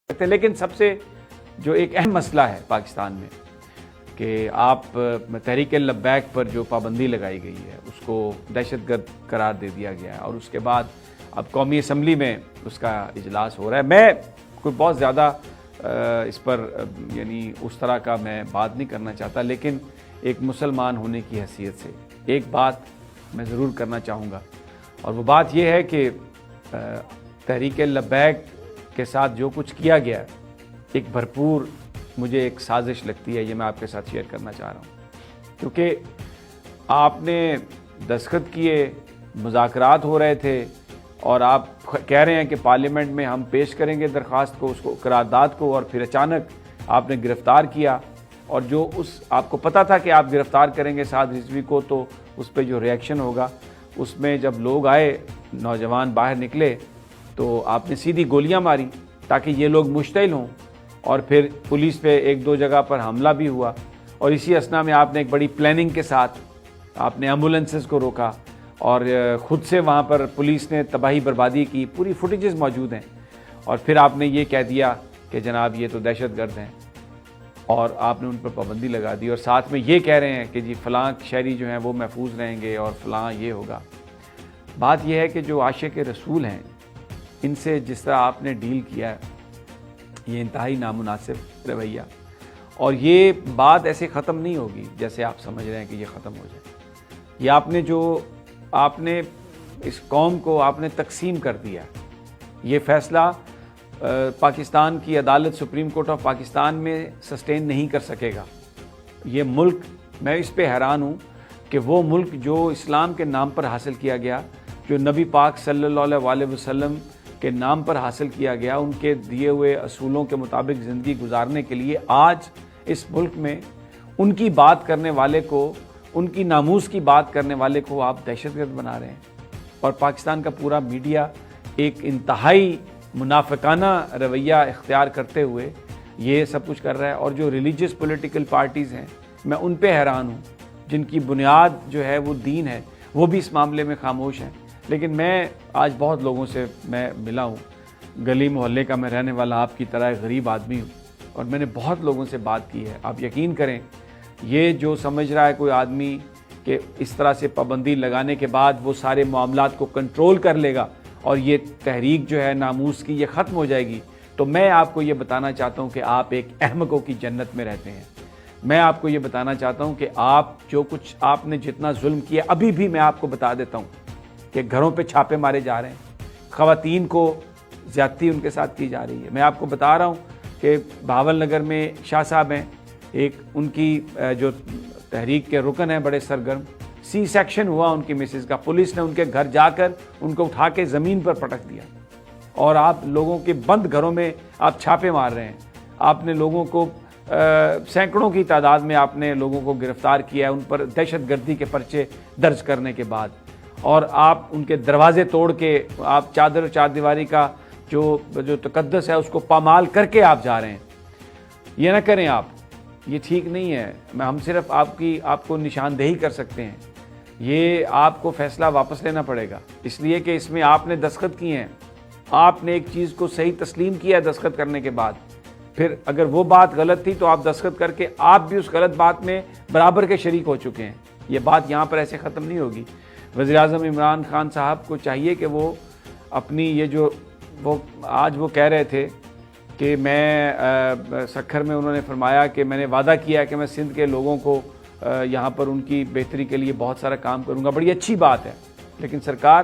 لیکن سب سے جو ایک اہم مسئلہ ہے پاکستان میں کہ آپ تحریک لبیک پر جو پابندی لگائی گئی ہے اس کو دہشت گرد قرار دے دیا گیا ہے، اور اس کے بعد اب قومی اسمبلی میں اس کا اجلاس ہو رہا ہے۔ میں کوئی بہت زیادہ اس پر یعنی اس طرح کا میں بات نہیں کرنا چاہتا، لیکن ایک مسلمان ہونے کی حیثیت سے ایک بات میں ضرور کرنا چاہوں گا، اور وہ بات یہ ہے کہ تحریک لبیک کے ساتھ جو کچھ کیا گیا ایک بھرپور مجھے ایک سازش لگتی ہے، یہ میں آپ کے ساتھ شیئر کرنا چاہ رہا ہوں، کیونکہ آپ نے دستخط کیے، مذاکرات ہو رہے تھے، اور آپ کہہ رہے ہیں کہ پارلیمنٹ میں ہم پیش کریں گے درخواست کو، اس کو قرارداد کو، اور پھر اچانک آپ نے گرفتار کیا، اور جو آپ کو پتہ تھا کہ آپ گرفتار کریں گے 7 رضوی کو، تو اس پہ جو ریئیکشن ہوگا، اس میں جب لوگ آئے، نوجوان باہر نکلے، تو آپ نے سیدھی گولیاں ماری تاکہ یہ لوگ مشتعل ہوں، اور پھر پولیس پہ 1-2 جگہ پر حملہ بھی ہوا، اور اسی اثنا میں آپ نے ایک بڑی پلاننگ کے ساتھ آپ نے ایمبولینسز کو روکا، اور خود سے وہاں پر پولیس نے تباہی بربادی کی، پوری فوٹیجز موجود ہیں، اور پھر آپ نے یہ کہہ دیا کہ جناب یہ تو دہشت گرد ہیں، اور آپ نے ان پر پابندی لگا دی، اور ساتھ میں یہ کہہ رہے ہیں کہ جی فلاں شہری جو ہیں وہ محفوظ رہیں گے اور فلاں یہ ہوگا۔ بات یہ ہے کہ جو عاشق رسول ہیں ان سے جس طرح آپ نے ڈیل کیا ہے یہ انتہائی نامناسب رویہ، اور یہ بات ایسے ختم نہیں ہوگی جیسے آپ سمجھ رہے ہیں کہ یہ ختم ہو جائے۔ یہ آپ نے اس قوم کو آپ نے تقسیم کر دیا، یہ فیصلہ پاکستان کی عدالت سپریم کورٹ آف پاکستان میں سسٹین نہیں کر سکے گا۔ یہ ملک، میں اس پہ حیران ہوں کہ وہ ملک جو اسلام کے نام پر حاصل کیا گیا، جو نبی پاک صلی اللہ علیہ وسلم کے نام پر حاصل کیا گیا، ان کے دیے ہوئے اصولوں کے مطابق زندگی گزارنے کے لیے، آج اس ملک میں ان کی بات کرنے والے کو، ان کی ناموس کی بات کرنے والے کو آپ دہشت گرد بنا رہے ہیں، اور پاکستان کا پورا میڈیا ایک انتہائی منافقانہ رویہ اختیار کرتے ہوئے یہ سب کچھ کر رہا ہے۔ اور جو ریلیجیس پولیٹیکل پارٹیز ہیں، میں ان پہ حیران ہوں جن کی بنیاد جو ہے وہ دین ہے، وہ بھی اس معاملے میں خاموش ہیں۔ لیکن میں آج بہت لوگوں سے میں ملا ہوں، گلی محلے کا میں رہنے والا آپ کی طرح ایک غریب آدمی ہوں، اور میں نے بہت لوگوں سے بات کی ہے۔ آپ یقین کریں، یہ جو سمجھ رہا ہے کوئی آدمی کہ اس طرح سے پابندی لگانے کے بعد وہ سارے معاملات کو کنٹرول کر لے گا اور یہ تحریک جو ہے ناموس کی یہ ختم ہو جائے گی، تو میں آپ کو یہ بتانا چاہتا ہوں کہ آپ ایک احمقوں کی جنت میں رہتے ہیں۔ میں آپ کو یہ بتانا چاہتا ہوں کہ آپ جو کچھ آپ نے جتنا ظلم کیا، ابھی بھی میں آپ کو بتا دیتا ہوں کہ گھروں پہ چھاپے مارے جا رہے ہیں، خواتین کو زیادتی ان کے ساتھ کی جا رہی ہے۔ میں آپ کو بتا رہا ہوں کہ بہاول نگر میں شاہ صاحب ہیں، ایک ان کی جو تحریک کے رکن ہیں بڑے سرگرم، سی سیکشن ہوا ان کی مسز کا، پولیس نے ان کے گھر جا کر ان کو اٹھا کے زمین پر پٹک دیا، اور آپ لوگوں کے بند گھروں میں آپ چھاپے مار رہے ہیں۔ آپ نے لوگوں کو سینکڑوں کی تعداد میں آپ نے لوگوں کو گرفتار کیا ہے، ان پر دہشت گردی کے پرچے درج کرنے کے بعد، اور آپ ان کے دروازے توڑ کے آپ چادر چاردیواری کا جو تقدس ہے اس کو پامال کر کے آپ جا رہے ہیں۔ یہ نہ کریں آپ، یہ ٹھیک نہیں ہے۔ ہم صرف آپ کو نشاندہی کر سکتے ہیں، یہ آپ کو فیصلہ واپس لینا پڑے گا، اس لیے کہ اس میں آپ نے دستخط کیے ہیں، آپ نے ایک چیز کو صحیح تسلیم کیا ہے دستخط کرنے کے بعد، پھر اگر وہ بات غلط تھی تو آپ دستخط کر کے آپ بھی اس غلط بات میں برابر کے شریک ہو چکے ہیں۔ یہ بات یہاں پر ایسے ختم نہیں ہوگی۔ وزیراعظم عمران خان صاحب کو چاہیے کہ وہ اپنی یہ جو آج وہ کہہ رہے تھے کہ میں سکھر میں انہوں نے فرمایا کہ میں نے وعدہ کیا ہے کہ میں سندھ کے لوگوں کو یہاں پر ان کی بہتری کے لیے بہت سارا کام کروں گا، بڑی اچھی بات ہے، لیکن سرکار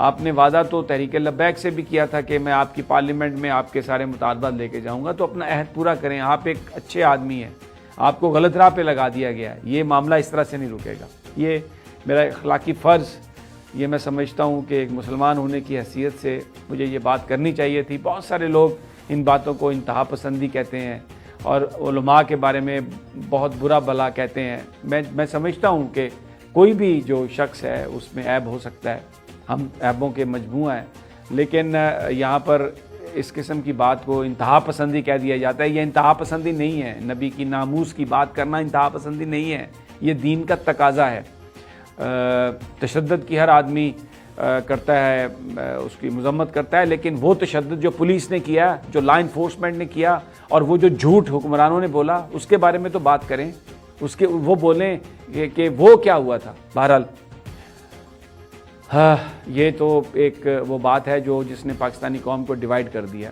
آپ نے وعدہ تو تحریک لبیک سے بھی کیا تھا کہ میں آپ کی پارلیمنٹ میں آپ کے سارے مطالبات لے کے جاؤں گا، تو اپنا عہد پورا کریں۔ آپ ایک اچھے آدمی ہیں، آپ کو غلط راہ پہ لگا دیا گیا ہے، یہ معاملہ اس طرح سے نہیں رکے گا۔ یہ میرا اخلاقی فرض، یہ میں سمجھتا ہوں کہ ایک مسلمان ہونے کی حیثیت سے مجھے یہ بات کرنی چاہیے تھی۔ بہت سارے لوگ ان باتوں کو انتہا پسندی کہتے ہیں اور علماء کے بارے میں بہت برا بھلا کہتے ہیں۔ میں سمجھتا ہوں کہ کوئی بھی جو شخص ہے اس میں عیب ہو سکتا ہے، ہم عیبوں کے مجموعہ ہیں، لیکن یہاں پر اس قسم کی بات کو انتہا پسندی کہہ دیا جاتا ہے۔ یہ انتہا پسندی نہیں ہے، نبی کی ناموس کی بات کرنا انتہا پسندی نہیں ہے، یہ دین کا تقاضا ہے۔ تشدد کی ہر آدمی کرتا ہے، اس کی مذمت کرتا ہے، لیکن وہ تشدد جو پولیس نے کیا، جو لا انفورسمنٹ نے کیا، اور وہ جو جھوٹ حکمرانوں نے بولا، اس کے بارے میں تو بات کریں، وہ بولیں کہ وہ کیا ہوا تھا۔ بہرحال یہ تو ایک وہ بات ہے جس نے پاکستانی قوم کو ڈیوائیڈ کر دیا۔